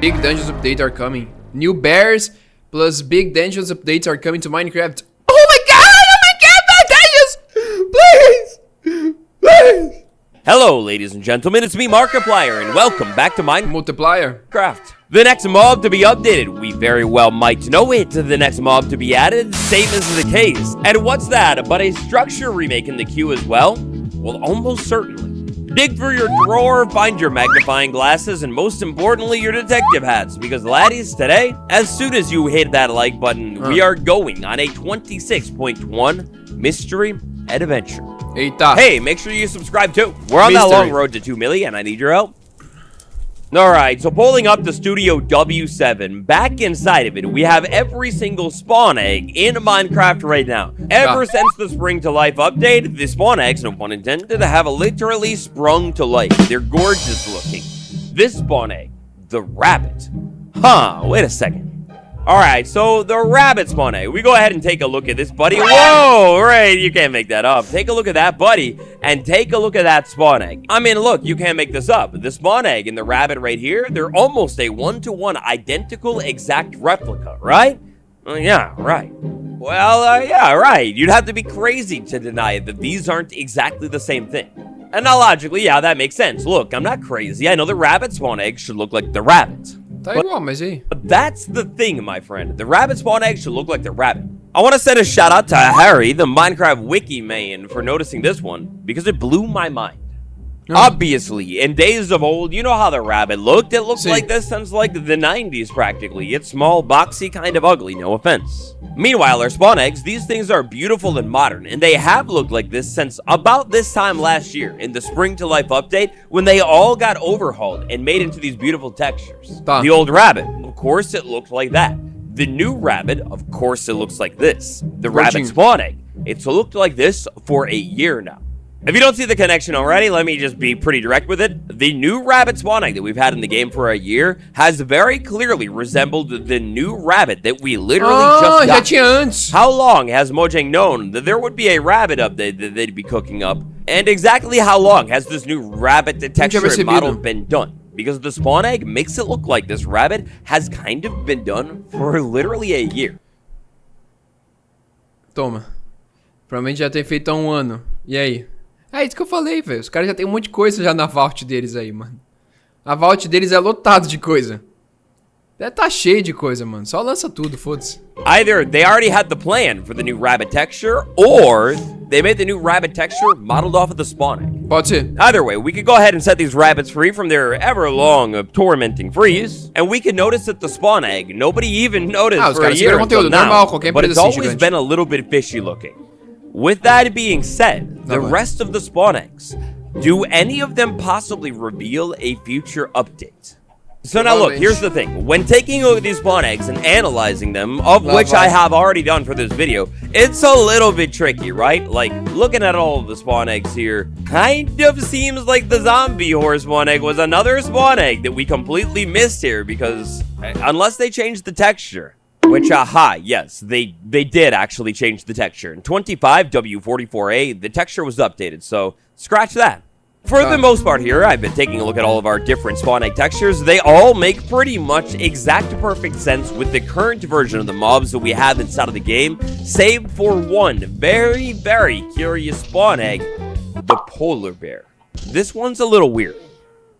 Big dungeons update are coming. New bears plus big dungeons updates are coming to Minecraft. Oh my god, dungeons! Please! Hello, ladies and gentlemen, it's me, Markiplier, and welcome back to Multiplier. Minecraft. The next mob to be updated, we very well might know it. The next mob to be added, same as the case. And what's that, but a structure remake in the queue as well? Well, almost certainly. Dig through your drawer, find your magnifying glasses, and most importantly, your detective hats. Because laddies, today, as soon as you hit that like button, we are going on a 26.1 mystery adventure. Eita. Hey, make sure you subscribe too. We're on that long road to 2 million. I need your help. Alright, so pulling up the Studio W7, back inside of it, we have every single spawn egg in Minecraft right now. Ever since the Spring to Life update, the spawn eggs, no pun intended, have literally sprung to life. They're gorgeous looking. This spawn egg, the rabbit. Wait a second. Alright, so the rabbit spawn egg. We go ahead and take a look at this buddy. Whoa, right, you can't make that up. Take a look at that buddy, and take a look at that spawn egg. I mean, look, you can't make this up. The spawn egg and the rabbit right here, they're almost a one-to-one identical exact replica, right? Yeah, right. Well, yeah, right. You'd have to be crazy to deny that these aren't exactly the same thing. And now logically, yeah, that makes sense. Look, I'm not crazy. I know the rabbit spawn egg should look like the rabbit. But that's the thing, my friend. The rabbit spawn egg should look like the rabbit. I want to send a shout out to Harry, the Minecraft wiki man, for noticing this one, because it blew my mind. Obviously, in days of old, you know how the rabbit looked? It looked like this since like the 90s practically. It's small, boxy, kind of ugly, no offense. Meanwhile, our spawn eggs, these things are beautiful and modern, and they have looked like this since about this time last year in the Spring to Life update when they all got overhauled and made into these beautiful textures. The old rabbit, of course it looked like that. The new rabbit, of course it looks like this. The rabbit spawn egg, it's looked like this for a year now. If you don't see the connection already, let me just be pretty direct with it. The new rabbit spawn egg that we've had in the game for a year has very clearly resembled the new rabbit that we literally just got. How long has Mojang known that there would be a rabbit update that they'd be cooking up? And exactly how long has this new rabbit texture and model been done? Because the spawn egg makes it look like this rabbit has kind of been done for literally a year. Toma. Provavelmente já tem feito há um ano. E aí? É isso que eu falei, velho. Os caras já tem um monte de coisa já na vault deles aí, mano. A vault deles é lotado de coisa. Deve tá cheio de coisa, mano. Só lança tudo, foda-se. Either they already had the plan for the new rabbit texture, or they made the new rabbit texture modeled off of the spawn egg. Pode ser. Either way, we could go ahead and set these rabbits free from their ever-long tormenting freeze, and we could notice that the spawn egg, nobody even noticed for a year until now, but it's always been a little bit fishy looking. With that being said, the rest of the spawn eggs, do any of them possibly reveal a future update? So now look, here's the thing. When taking a look at these spawn eggs and analyzing them, of which I have already done for this video, it's a little bit tricky, right? Like, looking at all of the spawn eggs here, kind of seems like the zombie horse spawn egg was another spawn egg that we completely missed here because, unless they changed the texture, which, yes, they did actually change the texture. In 25W44A, the texture was updated, so scratch that. For the most part here, I've been taking a look at all of our different spawn egg textures. They all make pretty much exact perfect sense with the current version of the mobs that we have inside of the game, save for one very, very curious spawn egg, the polar bear. This one's a little weird.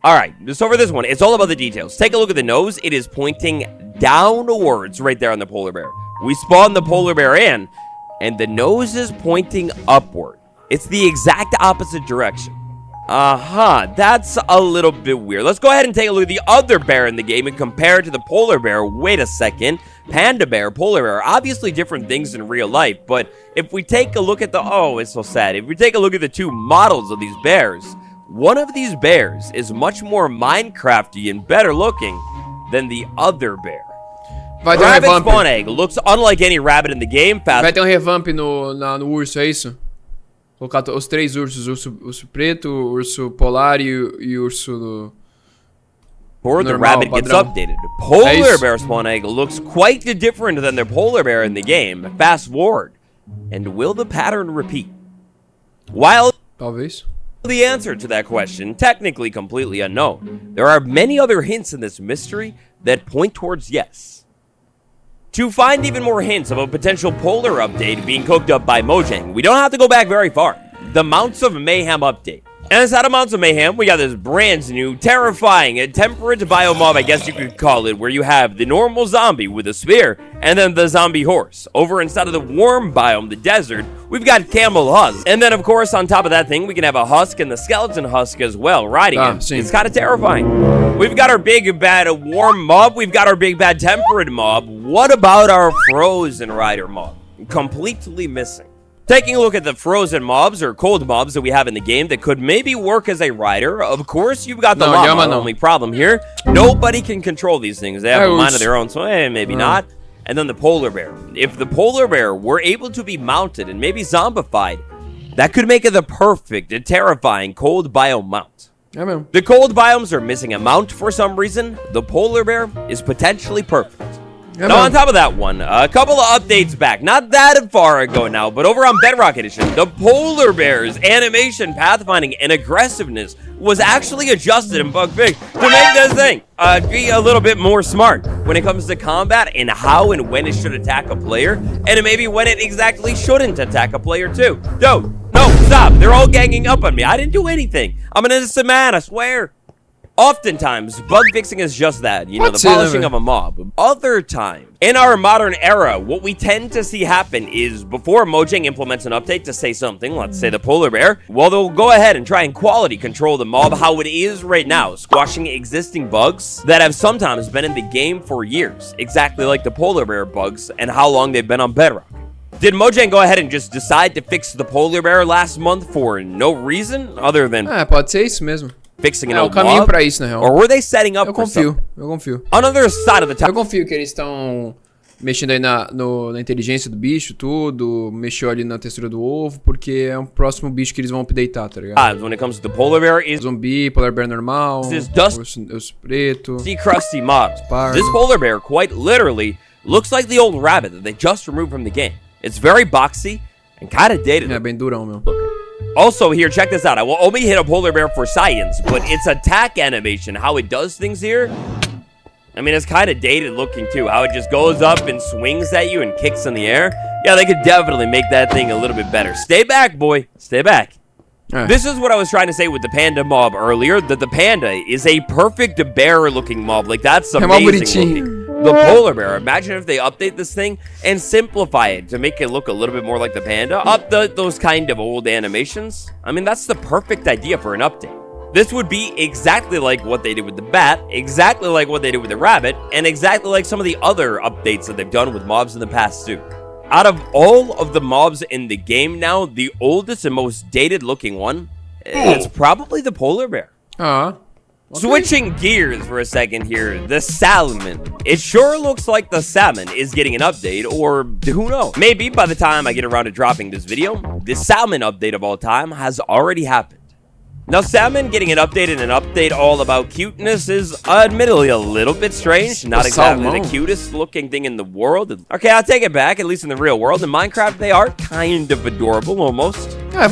Alright, so for this one, it's all about the details. Take a look at the nose. It is pointing downwards right there on the polar bear. We spawned the polar bear in, and the nose is pointing upward. It's the exact opposite direction. That's a little bit weird. Let's go ahead and take a look at the other bear in the game and compare it to the polar bear. Wait a second. Panda bear, polar bear, obviously different things in real life, but if we take a look at the... Oh, it's so sad. If we take a look at the two models of these bears, one of these bears is much more Minecrafty and better looking than the other bear. Rabbit spawn egg looks unlike any rabbit in the game. Vai ter revamp no urso, é isso? Colocar os três ursos, urso preto, urso polar e urso Or the rabbit gets updated. Polar bear spawn egg looks quite different than the polar bear in the game. Fast forward. And will the pattern repeat? While talvez the answer to that question technically completely unknown, there are many other hints in this mystery that point towards yes. To find even more hints of a potential polar update being cooked up by Mojang, we don't have to go back very far. The Mounts of Mayhem update. And inside of Mounts of Mayhem, we got this brand new, terrifying, temperate biomob, I guess you could call it, where you have the normal zombie with a spear, and then the zombie horse. Over inside of the warm biome, the desert, we've got Camel Husk. And then, of course, on top of that thing, we can have a Husk and the Skeleton Husk as well, riding him. It's kind of terrifying. We've got our big, bad, warm mob. We've got our big, bad, temperate mob. What about our frozen rider mob? Completely missing. Taking a look at the frozen mobs or cold mobs that we have in the game that could maybe work as a rider. Of course, you've got the llama. The only problem here, nobody can control these things. They have a mind of their own, so maybe not. And then the polar bear. If the polar bear were able to be mounted and maybe zombified, that could make it the perfect and terrifying cold biome mount. The cold biomes are missing a mount for some reason. The polar bear is potentially perfect. Now, on top of that one, a couple of updates back. Not that far ago now, but over on Bedrock Edition, the polar bear's animation, pathfinding, and aggressiveness was actually adjusted in bug fix to make this thing be a little bit more smart when it comes to combat and how and when it should attack a player, and maybe when it exactly shouldn't attack a player too. No, stop. They're all ganging up on me. I didn't do anything. I'm an innocent man, I swear. Oftentimes, bug fixing is just that, you know, the polishing of a mob. Other times, in our modern era, what we tend to see happen is before Mojang implements an update to say something, let's say the polar bear, well, they'll go ahead and try and quality control the mob how it is right now, squashing existing bugs that have sometimes been in the game for years, exactly like the polar bear bugs and how long they've been on Bedrock. Did Mojang go ahead and just decide to fix the polar bear last month for no reason other than... pode ser isso mesmo. Fixing an old mob? Pra isso, na real. Or were they setting up for something? Eu confio. Another side of the tower. Eu confio que eles estão mexendo aí na inteligência do bicho, tudo. Mexeu ali na textura do ovo, porque é um próximo bicho que eles vão updatear, tá ligado? When it comes to the polar bear is... Zumbi, polar bear normal, urso preto, crusty mobs. This polar bear quite literally looks like the old rabbit that they just removed from the game. It's very boxy and kind of dated. É bem durão, meu. Also here, check this out. I will only hit a polar bear for science, but its attack animation, how it does things here, I mean, it's kind of dated looking too. How it just goes up and swings at you and kicks in the air. Yeah, they could definitely make that thing a little bit better. Stay back, boy. Stay back. This is what I was trying to say with the panda mob earlier, that the panda is a perfect bear-looking mob. Like, that's amazing looking. The polar bear, imagine if they update this thing and simplify it to make it look a little bit more like the panda. Those kind of old animations. I mean, that's the perfect idea for an update. This would be exactly like what they did with the bat, exactly like what they did with the rabbit, and exactly like some of the other updates that they've done with mobs in the past too. Out of all of the mobs in the game now, the oldest and most dated looking one is probably the polar bear. Okay. Switching gears for a second here, the salmon. It sure looks like the salmon is getting an update, or who knows? Maybe by the time I get around to dropping this video, the salmon update of all time has already happened. Now, salmon getting an update and an update all about cuteness is admittedly a little bit strange. Not exactly the cutest looking thing in the world. Okay, I'll take it back, at least in the real world. In Minecraft, they are kind of adorable, almost.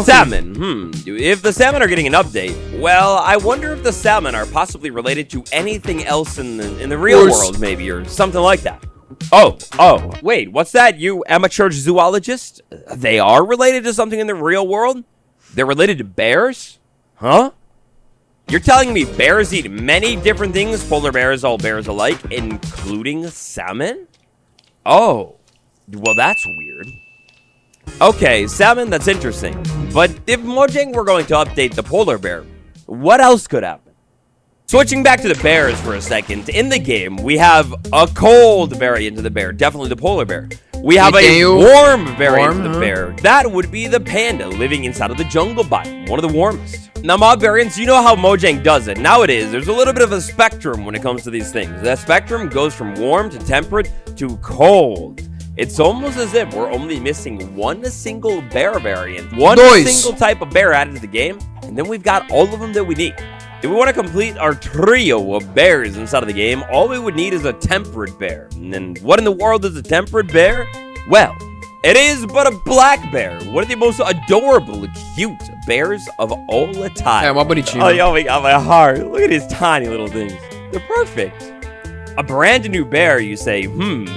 Salmon, If the salmon are getting an update, well, I wonder if the salmon are possibly related to anything else in the real world, maybe, or something like that. Oh, wait, what's that, you amateur zoologist? They are related to something in the real world? They're related to bears? Huh? You're telling me bears eat many different things, polar bears, all bears alike, including salmon? Oh, well, that's weird. Okay, salmon, that's interesting. But if Mojang were going to update the polar bear, what else could happen? Switching back to the bears for a second, in the game, we have a cold variant of the bear, definitely the polar bear. We have a warm variant of the bear. That would be the panda living inside of the jungle biome, one of the warmest. Now, mob variants, you know how Mojang does it. Nowadays, there's a little bit of a spectrum when it comes to these things. That spectrum goes from warm to temperate to cold. It's almost as if we're only missing one single bear variant, one single type of bear added to the game, and then we've got all of them that we need. If we want to complete our trio of bears inside of the game, all we would need is a temperate bear. And then what in the world is a temperate bear? Well, it is but a black bear, one of the most adorable, cute bears of all the time. É, uma bonitinha. Oh, yo, we got my heart. Look at his tiny little things. They're perfect. A brand new bear, you say?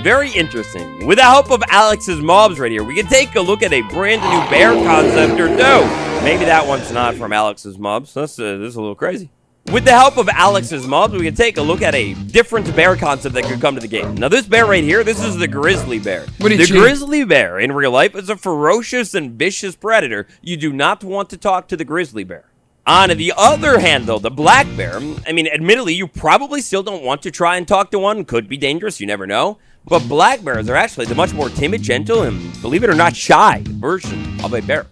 Very interesting. With the help of Alex's mobs right here, we can take a look at a brand new bear concept or two. Maybe that one's not from Alex's mobs. This is a little crazy. With the help of Alex's mobs, we can take a look at a different bear concept that could come to the game. Now, this bear right here, this is the grizzly bear. The grizzly bear, in real life, is a ferocious and vicious predator. You do not want to talk to the grizzly bear. On the other hand, though, the black bear, I mean, admittedly, you probably still don't want to try and talk to one. Could be dangerous, you never know. But black bears are actually the much more timid, gentle, and, believe it or not, shy version of a bear.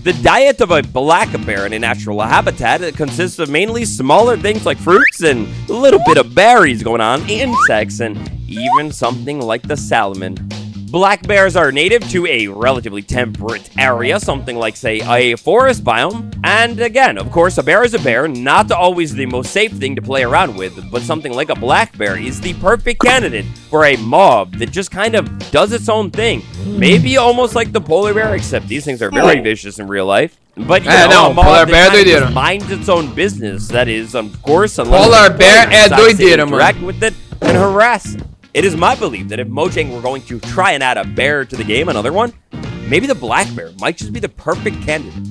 The diet of a black bear in a natural habitat consists of mainly smaller things like fruits and a little bit of berries going on, insects, and even something like the salmon. Black bears are native to a relatively temperate area, something like, say, a forest biome. And again, of course, a bear is a bear, not always the most safe thing to play around with, but something like a black bear is the perfect candidate for a mob that just kind of does its own thing. Maybe almost like the polar bear, except these things are very vicious in real life. But you know, a mob that kind of minds its own business, that is, of course, unless polar bear é doideira, mano. Interact with it and harass it. It is my belief that if Mojang were going to try and add a bear to the game, another one, maybe the black bear might just be the perfect candidate.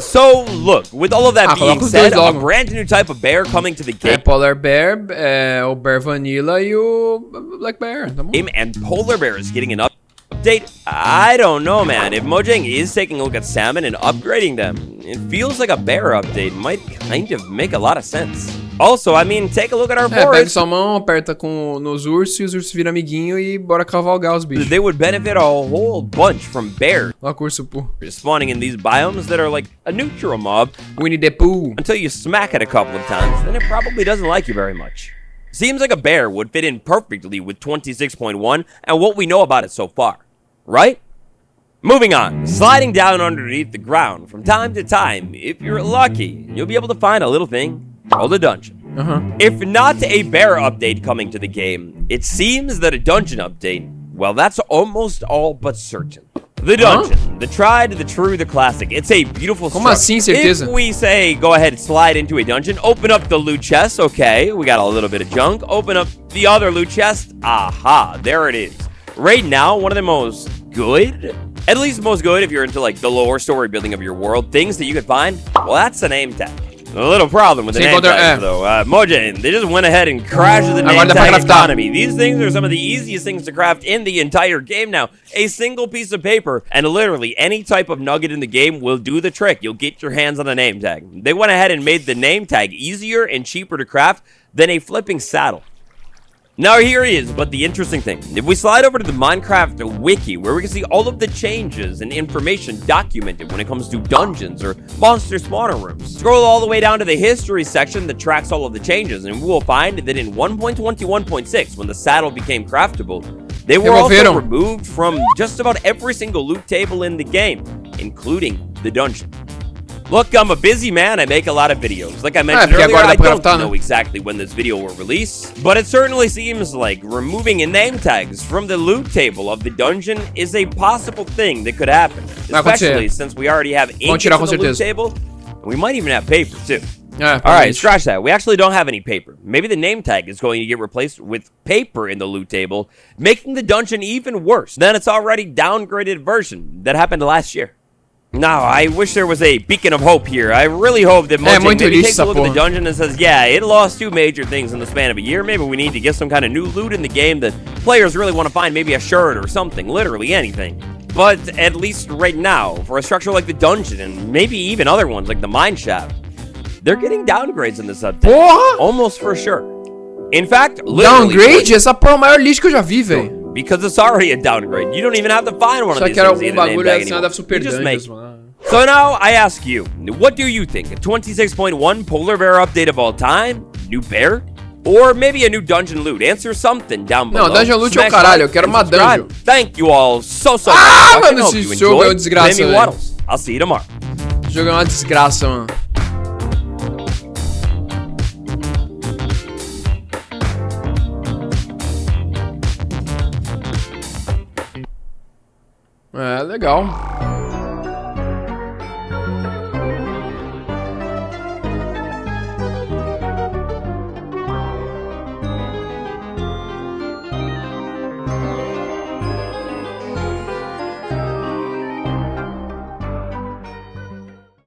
So, look, with all of that being said, a brand new type of bear coming to the game. Polar bear, o bear vanilla e o black bear. Tá bom. And polar bear is getting an update. I don't know, man. If Mojang is taking a look at salmon and upgrading them, it feels like a bear update might kind of make a lot of sense. Also, I mean, take a look at our forest. Pega o salmão, aperta nos ursos e os ursos viram amiguinho e bora cavalgar os bichos. They would benefit a whole bunch from bears. Olha o urso pô. Spawning in these biomes that are like a neutral mob. Winnie the Pooh. Until you smack it a couple of times, then it probably doesn't like you very much. Seems like a bear would fit in perfectly with 26.1 and what we know about it so far. Right? Moving on, sliding down underneath the ground from time to time, if you're lucky, you'll be able to find a little thing called a dungeon. If not a bear update coming to the game, it seems that a dungeon update, well, that's almost all but certain. The dungeon, the tried, the true, the classic. It's a beautiful Como assim, certeza? If we say, go ahead and slide into a dungeon, open up the loot chest, okay, we got a little bit of junk. Open up the other loot chest, aha, there it is. Right now, one of the most good, at least most good if you're into like the lore story building of your world, things that you could find, well, that's a name tag. A little problem with the name tags, though. Mojang, they just went ahead and crashed the name tag economy. These things are some of the easiest things to craft in the entire game now. A single piece of paper, and literally any type of nugget in the game will do the trick. You'll get your hands on a name tag. They went ahead and made the name tag easier and cheaper to craft than a flipping saddle. Now here he is, but the interesting thing, if we slide over to the Minecraft wiki, where we can see all of the changes and information documented when it comes to dungeons or monster spawner rooms, scroll all the way down to the history section that tracks all of the changes, and we will find that in 1.21.6, when the saddle became craftable, they were also removed from just about every single loot table in the game, including the dungeon. Look, I'm a busy man, I make a lot of videos. Like I mentioned earlier, I don't know exactly when this video will release, but it certainly seems like removing name tags from the loot table of the dungeon is a possible thing that could happen. Especially since we already have ink in the loot table, and we might even have paper too. Alright, scratch that. We actually don't have any paper. Maybe the name tag is going to get replaced with paper in the loot table, making the dungeon even worse than its already downgraded version that happened last year. Now, I wish there was a beacon of hope here. I really hope that Mojang maybe takes a look at the dungeon and says, yeah, it lost 2 major things in the span of a year. Maybe we need to get some kind of new loot in the game that players really want to find, maybe a shirt or something, literally anything. But at least right now, for a structure like the dungeon and maybe even other ones like the mine shaft, they're getting downgrades in this update. Almost for sure. In fact, literally... Downgrade? Essa porra é o maior lixo que eu já vi, velho. Because it's already a downgrade. You don't even have to find one of these things in the name tag anymore. You just make it. So now, I ask you, what do you think? A 26.1 polar bear update of all time? New bear? Or maybe a new dungeon loot? Answer something down below. Não, dungeon loot é o caralho, eu quero uma dungeon. Thank you all so much. Mano, esse jogo é uma desgraça, velho. I'll see you tomorrow. Esse jogo é uma desgraça, mano. É, legal.